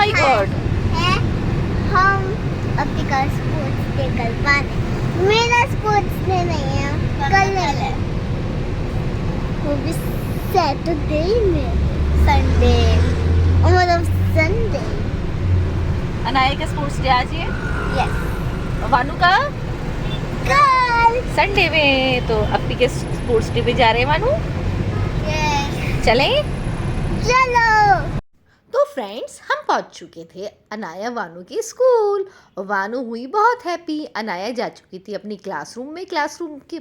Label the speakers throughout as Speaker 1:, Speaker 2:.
Speaker 1: My God.
Speaker 2: है हम अपनी कार स्पोर्ट्स डे कल पाने। मेरा स्पोर्ट्स डे नहीं है, कल है। वो भी सैटरडे में, संडे मतलब संडे।
Speaker 1: अनाया का स्पोर्ट्स डे आज है,
Speaker 2: यस
Speaker 1: और वानू का
Speaker 2: कल।
Speaker 1: संडे में। तो अपनी के स्पोर्ट्स डे पे जा रहे हैं वानू,
Speaker 2: यस
Speaker 1: चलें?
Speaker 2: चलो।
Speaker 1: तो फ्रेंड्स, हम पहुंच चुके थे अनाया वानू के स्कूल, और वानू हुई बहुत हैप्पी। अनाया जा चुकी थी अपनी क्लासरूम में, क्लासरूम के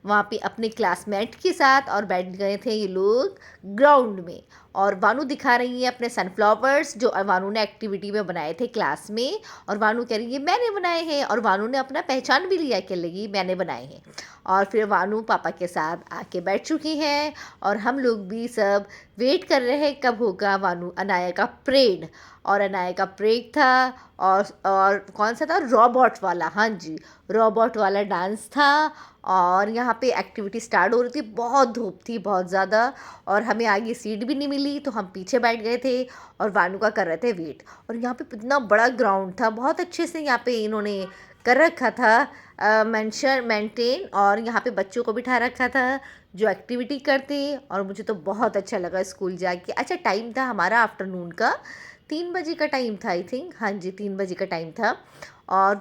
Speaker 1: वहाँ पे अपने क्लासमेट के साथ, और बैठ गए थे ये लोग ग्राउंड में। और वानू दिखा रही है अपने सनफ्लावर्स जो वानू ने एक्टिविटी में बनाए थे क्लास में, और वानू कह रही है मैंने बनाए हैं, और वानू ने अपना पहचान भी लिया कि लगी मैंने बनाए हैं। और फिर वानू पापा के साथ आके बैठ चुकी हैं, और हम लोग भी सब वेट कर रहे हैं कब होगा वानू अनाया का परेड। और अनाया का परेड था, और कौन सा था, रोबोट वाला। हाँ जी, रोबोट वाला डांस था। और यहाँ पे एक्टिविटी स्टार्ट हो रही थी, बहुत धूप थी बहुत ज़्यादा, और हमें आगे सीट भी नहीं मिली, तो हम पीछे बैठ गए थे और वानू का कर रहे थे वेट। और यहाँ पे इतना बड़ा ग्राउंड था, बहुत अच्छे से यहाँ पे इन्होंने कर रखा था मेंटेन, और यहाँ पे बच्चों को बिठा रखा था जो एक्टिविटी करते। और मुझे तो बहुत अच्छा लगा स्कूल जाके। अच्छा, टाइम था हमारा आफ्टरनून का 3 बजे का टाइम था, आई थिंक। हाँ जी, 3 बजे का टाइम था। और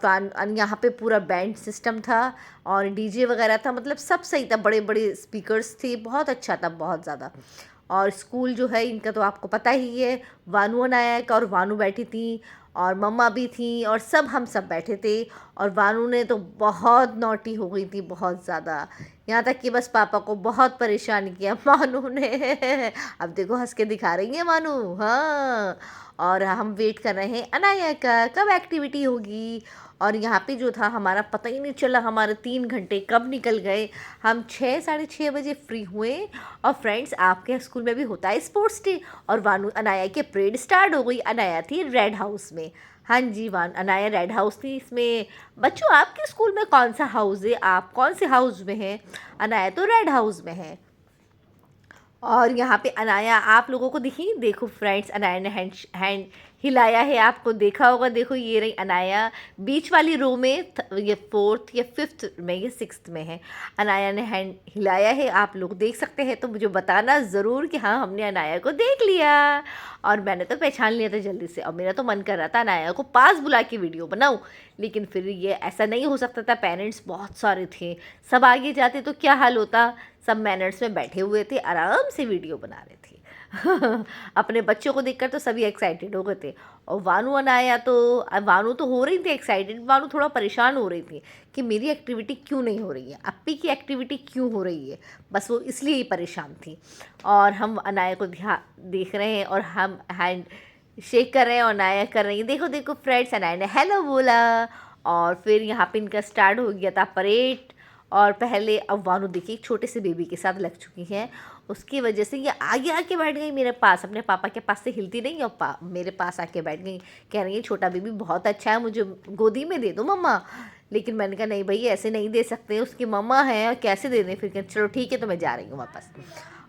Speaker 1: यहाँ पे पूरा बैंड सिस्टम था, और डीजे वगैरह था, मतलब सब सही था, बड़े बड़े स्पीकर्स थे, बहुत अच्छा था, बहुत ज़्यादा। और स्कूल जो है इनका तो आपको पता ही है, वानू अनाया का, और वानू बैठी थी, और मम्मा भी थी, और हम सब बैठे थे। और वानू ने तो बहुत नॉटी हो गई थी, बहुत ज़्यादा, यहाँ तक कि बस पापा को बहुत परेशान किया मानू ने। अब देखो हंस के दिखा रही है मानू। हाँ, और हम वेट कर रहे हैं अनाया का, कब एक्टिविटी होगी। और यहाँ पे जो था हमारा पता ही नहीं चला, हमारे 3 घंटे कब निकल गए। हम 6 साढ़े 6 बजे फ्री हुए। और फ्रेंड्स, आपके स्कूल में भी होता है स्पोर्ट्स डे, और वानू अनाया के परेड स्टार्ट हो गई। अनाया थी रेड हाउस में। हाँ जी, अनाया रेड हाउस थी इसमें। बच्चों, आपके स्कूल में कौन सा हाउस है, आप कौन से हाउस में हैं? अनाया तो रेड हाउस में है। और यहाँ पे अनाया आप लोगों को दिखी, देखो फ्रेंड्स, अनाया ने हैंड हिलाया है, आपको देखा होगा। देखो ये रही अनाया बीच वाली रो में, ये 4th या 5th में, ये 6th में है। अनाया ने हैंड हिलाया है, आप लोग देख सकते हैं, तो मुझे बताना ज़रूर कि हाँ, हमने अनाया को देख लिया। और मैंने तो पहचान लिया था जल्दी से, और मेरा तो मन कर रहा था अनाया को पास बुला के वीडियो बनाऊँ, लेकिन फिर ये ऐसा नहीं हो सकता था, पेरेंट्स बहुत सारे थे, सब आगे जाते तो क्या हाल होता। सब मैनर्स में बैठे हुए थे, आराम से वीडियो बना रहे थे। अपने बच्चों को देखकर तो सभी एक्साइटेड हो गए थे। और वानू अनाया तो, वानू तो हो रही थी एक्साइटेड, वानू थोड़ा परेशान हो रही थी कि मेरी एक्टिविटी क्यों नहीं हो रही है, अप्पी की एक्टिविटी क्यों हो रही है, बस वो इसलिए ही परेशान थी। और हम अनाया को देख रहे हैं, और हम हैंड शेक कर रहे हैं, और अनाया कर रही है, देखो देखो फ्रेंड्स, अनाया ने हेलो बोला। और फिर यहाँ पे इनका स्टार्ट हो गया था परेड। और पहले अब वानू देखिए छोटे से बेबी के साथ लग चुकी हैं, उसकी वजह से ये आगे आके बैठ गई मेरे पास, अपने पापा के पास से हिलती नहीं, और मेरे पास आके बैठ गई, कह रही है छोटा बेबी बहुत अच्छा है, मुझे गोदी में दे दो मम्मा। लेकिन मैंने कहा नहीं भाई, ऐसे नहीं दे सकते, उसकी मम्मा है, कैसे दे दें। फिर कह चलो ठीक है, तो मैं जा रही हूँ वापस।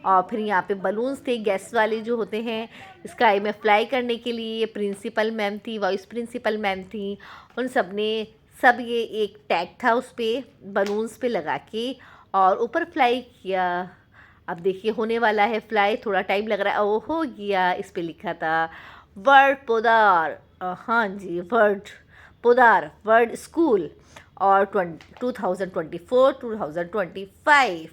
Speaker 1: और फिर यहाँ पे बलून्स थे, गैस वाले जो होते हैं स्काई में फ्लाई करने के लिए। प्रिंसिपल मैम थी, वाइस प्रिंसिपल मैम थी, उन सब ने सब ये एक टैग था उस पर बलून्स पे लगा के, और ऊपर फ्लाई किया। अब देखिए होने वाला है फ्लाई, थोड़ा टाइम लग रहा है। ओ हो गया, इस पे लिखा था वर्ड पोदार। हाँ जी, वर्ड पोदार, वर्ड स्कूल, और 2024-2025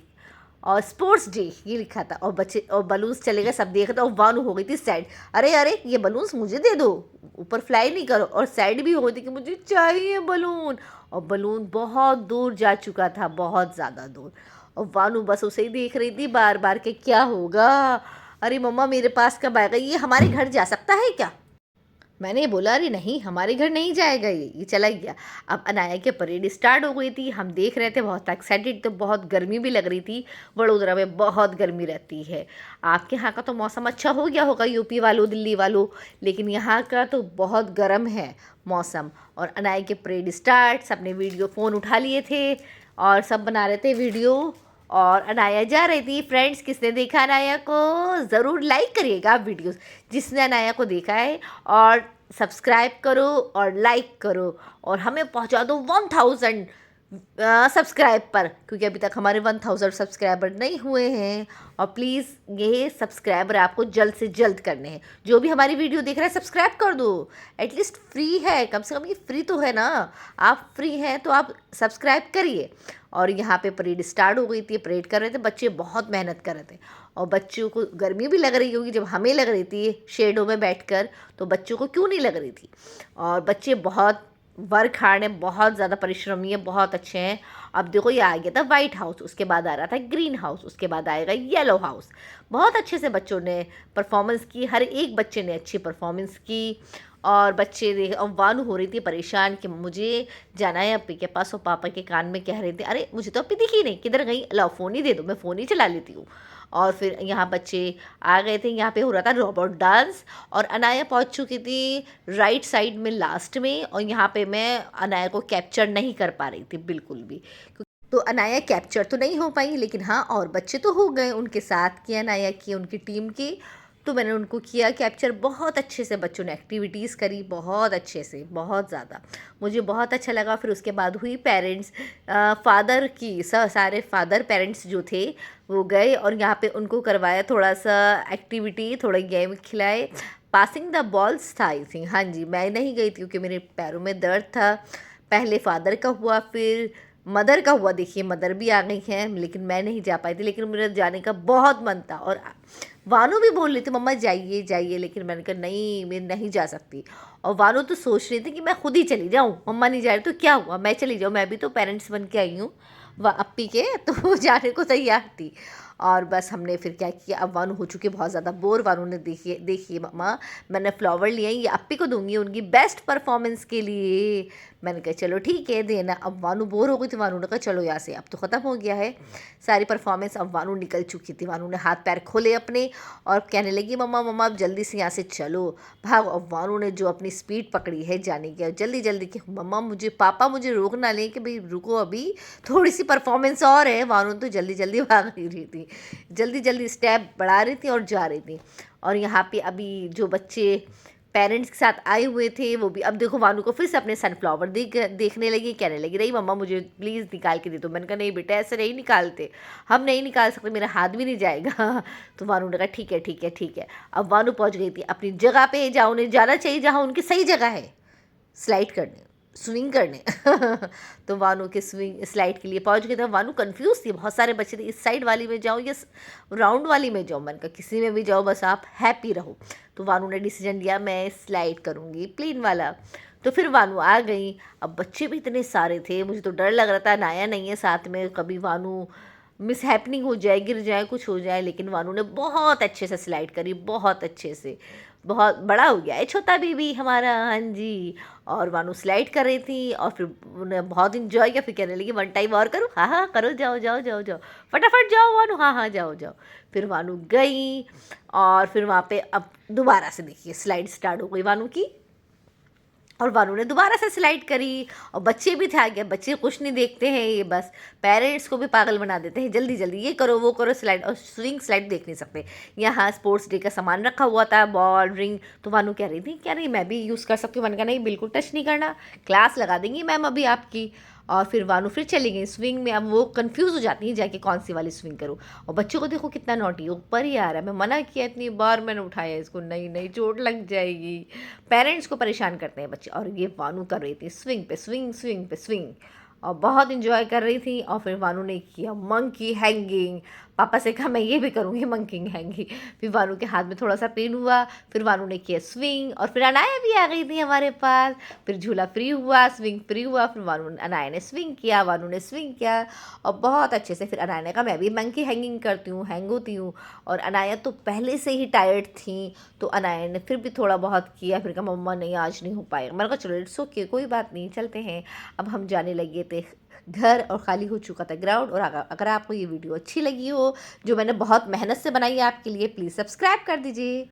Speaker 1: और स्पोर्ट्स डे ये लिखा था। और बच्चे और बलून्स चले गए, सब देख रहे थे, और वानू हो गई थी सैड, अरे अरे ये बलून्स मुझे दे दो, ऊपर फ्लाई नहीं करो। और सैड भी हो गई थी कि मुझे चाहिए बलून, और बलून बहुत दूर जा चुका था, बहुत ज़्यादा दूर। और वानू बस उसे ही देख रही थी बार बार के क्या होगा, अरे मम्मा मेरे पास कब आएगा, ये हमारे घर जा सकता है क्या। मैंने बोला अरे नहीं, हमारे घर नहीं जाएगा, ये चला गया। अब अनाया के परेड स्टार्ट हो गई थी, हम देख रहे थे बहुत एक्साइटेड, तो बहुत गर्मी भी लग रही थी, वडोदरा में बहुत गर्मी रहती है। आपके यहाँ का तो मौसम अच्छा हो गया होगा, यूपी वालों दिल्ली वालों, लेकिन यहाँ का तो बहुत गर्म है मौसम। और अनाया के परेड स्टार्ट, सबने वीडियो फ़ोन उठा लिए थे, और सब बना रहे थे वीडियो, और अनाया जा रही थी। फ्रेंड्स, किसने देखा अनाया को ज़रूर लाइक करिएगा वीडियोस, जिसने अनाया को देखा है। और सब्सक्राइब करो और लाइक करो और हमें पहुंचा दो 1000 सब्सक्राइब पर, क्योंकि अभी तक हमारे 1000 सब्सक्राइबर नहीं हुए हैं। और प्लीज़ ये सब्सक्राइबर आपको जल्द से जल्द करने हैं। जो भी हमारी वीडियो देख रहा है सब्सक्राइब कर दो, एटलीस्ट फ्री है, कम से कम ये फ्री तो है ना। आप फ्री हैं तो आप सब्सक्राइब करिए। और यहाँ पे परेड स्टार्ट हो गई थी, परेड कर रहे थे बच्चे, बहुत मेहनत कर रहे थे। और बच्चों को गर्मी भी लग रही होगी, जब हमें लग रही थी शेडों में बैठकर, तो बच्चों को क्यों नहीं लग रही थी। और बच्चे बहुत वर्क हार्ड है, बहुत ज़्यादा परिश्रमी है, बहुत अच्छे हैं। अब देखो ये आ गया था वाइट हाउस, उसके बाद आ रहा था ग्रीन हाउस, उसके बाद आएगा येलो हाउस। बहुत अच्छे से बच्चों ने परफॉर्मेंस की, हर एक बच्चे ने अच्छी परफॉर्मेंस की। और बच्चे देख, और वानू हो रही थी परेशान कि मुझे जाना है अपी के पास, और पापा के कान में कह रहे थे अरे मुझे तो अपी दिखी नहीं, किधर गई, लाओ फ़ोन ही दे दो, मैं फ़ोन ही चला लेती हूँ। और फिर यहाँ बच्चे आ गए थे, यहाँ पे हो रहा था रोबोट डांस। और अनाया पहुँच चुकी थी राइट साइड में लास्ट में, और यहाँ पे मैं अनाया को कैप्चर नहीं कर पा रही थी बिल्कुल भी। तो अनाया कैप्चर तो नहीं हो पाई, लेकिन हाँ और बच्चे तो हो गए उनके साथ की, अनाया की, उनकी टीम की। तो मैंने उनको किया कैप्चर, बहुत अच्छे से बच्चों ने एक्टिविटीज़ करी, बहुत अच्छे से, बहुत ज़्यादा मुझे बहुत अच्छा लगा। फिर उसके बाद हुई पेरेंट्स फादर की, सारे फादर पेरेंट्स जो थे वो गए और यहाँ पे उनको करवाया थोड़ा सा एक्टिविटी, थोड़ा गेम खिलाए। पासिंग द बॉल्स था आई थिंक, हाँ जी, मैं नहीं गई थी क्योंकि मेरे पैरों में दर्द था। पहले फादर का हुआ, फिर मदर का हुआ। देखिए मदर भी आ गई हैं, लेकिन मैं नहीं जा पाई थी, लेकिन मेरा जाने का बहुत मन था। और वानू भी बोल रही थी मम्मा जाइए जाइए, लेकिन मैंने कहा नहीं मैं नहीं जा सकती। और वानू तो सोच रही थी कि मैं खुद ही चली जाऊँ, मम्मा नहीं जा रही तो क्या हुआ, मैं चली जाऊँ, मैं भी तो पेरेंट्स बन के आई हूँ अपी के, तो वो जाने को तैयार थी। और बस हमने फिर क्या किया, अब वानू हो चुकी बहुत ज़्यादा बोर। वानू ने देखिए देखिए मम्मा मैंने फ्लावर लिए हैं, ये अपी को दूंगी उनकी बेस्ट परफॉर्मेंस के लिए। मैंने कहा चलो ठीक है देना। अब वानू बोर हो गई थी, वानू ने कहा चलो यहाँ से, अब तो ख़त्म हो गया है सारी परफॉर्मेंस। अब वानू निकल चुकी थी, वानू ने हाथ पैर खोले अपने और कहने लगी मम्मा मम्मा अब जल्दी से यहाँ से चलो भागो। अब वानू ने जो अपनी स्पीड पकड़ी है जाने की, जल्दी जल्दी कि मम्मा मुझे, पापा मुझे रोक ना लें कि भाई रुको अभी थोड़ी सी परफॉर्मेंस और है। वानू तो जल्दी जल्दी भाग रही थी, जल्दी जल्दी स्टेप बढ़ा रही थी और जा रही थी। और यहाँ पे अभी जो बच्चे पेरेंट्स के साथ आए हुए थे वो भी, अब देखो वानू को फिर से अपने सनफ्लावर देखने लगी, कहने लगी नहीं मम्मा मुझे प्लीज़ निकाल के दे दो। मैंने कहा नहीं बेटा ऐसे नहीं निकालते, हम नहीं निकाल सकते, मेरा हाथ भी नहीं जाएगा। तो वानू ने कहा ठीक है ठीक है ठीक है। अब वानू पहुंच गई थी अपनी जगह पे, जहाँ उन्हें जाना चाहिए, जहाँ उनकी सही जगह है स्लाइड करने, स्विंग करने। तो वानू के स्विंग स्लाइड के लिए पहुंच गए थे। वानू कंफ्यूज थी, बहुत सारे बच्चे थे, इस साइड वाली में जाओ या राउंड वाली में जाओ। मैंने कहा किसी में भी जाओ बस आप हैप्पी रहो। तो वानू ने डिसीजन लिया मैं स्लाइड करूँगी प्लेन वाला। तो फिर वानू आ गई। अब बच्चे भी इतने सारे थे, मुझे तो डर लग रहा था, नाया नहीं है साथ में, कभी वानू मिस हैपनिंग हो जाए, गिर जाए, कुछ हो जाए। लेकिन वानू ने बहुत अच्छे से स्लाइड करी, बहुत अच्छे से, बहुत बड़ा हो गया है छोटा बेबी हमारा, हाँ जी। और वानू स्लाइड कर रही थी और फिर उन्हें बहुत इंजॉय किया। फिर कहने लगी वन टाइम और करूँ, हाँ हाँ करो, जाओ जाओ जाओ जाओ फटाफट जाओ वानू, हाँ हाँ जाओ जाओ। फिर वानू गई और फिर वहाँ पे अब दोबारा से देखिए स्लाइड स्टार्ट हो गई वानू की। और वानू ने दोबारा से स्लाइड करी और बच्चे भी थे आगे। बच्चे कुछ नहीं देखते हैं, ये बस पेरेंट्स को भी पागल बना देते हैं, जल्दी जल्दी ये करो वो करो स्लाइड, और स्विंग स्लाइड देख नहीं सकते। यहाँ स्पोर्ट्स डे का सामान रखा हुआ था, बॉल रिंग, तो वानू कह रही थी क्या नहीं मैं भी यूज़ कर सकती हूँ। मैंने कहा नहीं बिल्कुल टच नहीं करना, क्लास लगा देंगी मैम अभी आपकी। और फिर वानू फिर चली गई स्विंग में। अब वो कंफ्यूज हो जाती है जाके कौन सी वाली स्विंग करूँ। और बच्चों को देखो कितना नॉटी, ऊपर ही आ रहा है, मैं मना किया इतनी बार मैंने उठाया इसको, नहीं नहीं चोट लग जाएगी। पेरेंट्स को परेशान करते हैं बच्चे। और ये वानू कर रही थी स्विंग पे स्विंग, स्विंग पे स्विंग, और बहुत इंजॉय कर रही थी। और फिर वानू ने किया मंकी हैंगिंग, पापा से कहा मैं ये भी करूँगी मंकिंग हैंगिंग। फिर वानू के हाथ में थोड़ा सा पेन हुआ, फिर वानू ने किया स्विंग। और फिर अनाया भी आ गई थी हमारे पास, फिर झूला फ्री हुआ, स्विंग फ्री हुआ। फिर वानू अनाया ने स्विंग किया, वानू ने स्विंग किया और बहुत अच्छे से। फिर अनाया ने कहा मैं भी मंकी हैंगिंग करती हूँ, हैंग होती हूँ। और अनाया तो पहले से ही टायर्ड थी, तो अनाया ने फिर भी थोड़ा बहुत किया। फिर कहा मम्मा नहीं आज नहीं हो पाएगा। मैंने कहा चलो इट्स ओके कोई बात नहीं चलते हैं। अब हम जाने लगे थे घर और खाली हो चुका था ग्राउंड। और अगर आपको ये वीडियो अच्छी लगी हो जो मैंने बहुत मेहनत से बनाई है आपके लिए, प्लीज़ सब्सक्राइब कर दीजिए।